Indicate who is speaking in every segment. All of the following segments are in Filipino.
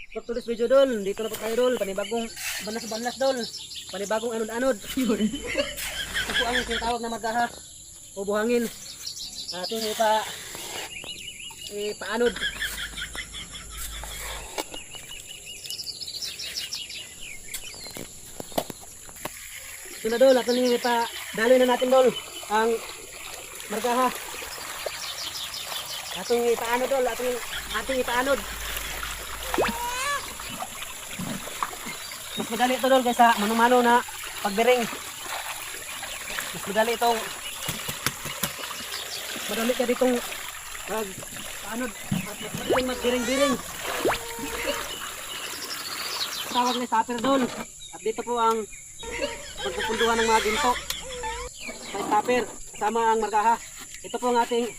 Speaker 1: For today's video dol, dito na po tayo dol, panibagong banas-banas dol, panibagong anod-anod. Ito po ang tinatawag na margaha o buhangin. Ating ipaanod. Ito na dol, ato nyo ipadaloy na natin dol ang margaha. Atong ipaanod dol, ating ipaanod. Mas madali ito dol kaysa mano-mano na pagbiring. Mas madali itong madali ka ditong paanod at mas madaling magbiring-biring. Tawag na stopper dol. At dito po ang pagpupunduhan ng mga ginto. May stopper kasama ang margaha. Ito po ang ating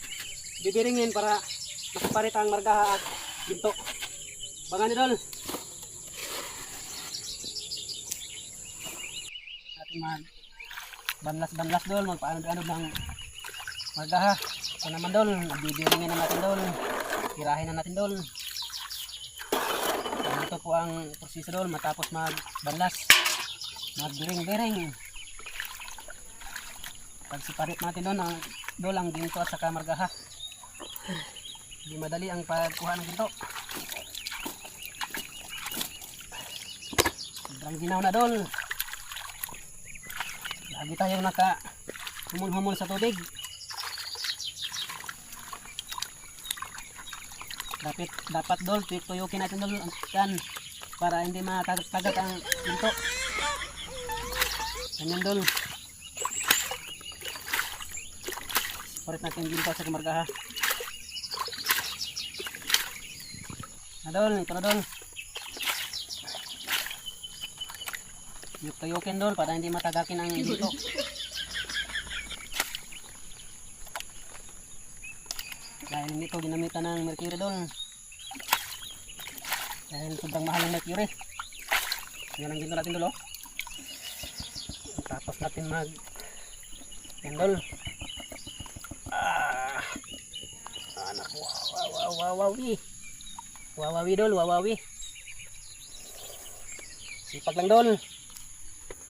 Speaker 1: bibiringin para makaparit ang margaha at ginto. Bangan ni dol. Banlas-banlas dol, magpaanod-anod ng margaha. Ito naman dol, bibiringin na natin dol, tirahin na natin dol. Ito po ang proseso dol, matapos magbanlas, magbiring-biring. Pagsiparit natin dol ang ginto at saka margaha. Hindi madali ang pagkuha ng ginto. Sobrang ginaw na dol. Lagi tayong humul-humul sa tubig. Dapat dol, tuyukin natin dol yan para hindi matagat ang ginto. Ganyan dol. Parit natin ginto sa margaha. Na dol, ito na dol. Tuyukin dol para hindi matagakin ang ginto. Dahil nito ginamitan ng mercury dol. Dahil sobrang mahal ng mercury. Yan ang ginto natin dol. Tapos natin yan dol. Anak, wawawi. Wawawi dol, wawawi. Sipag lang dol.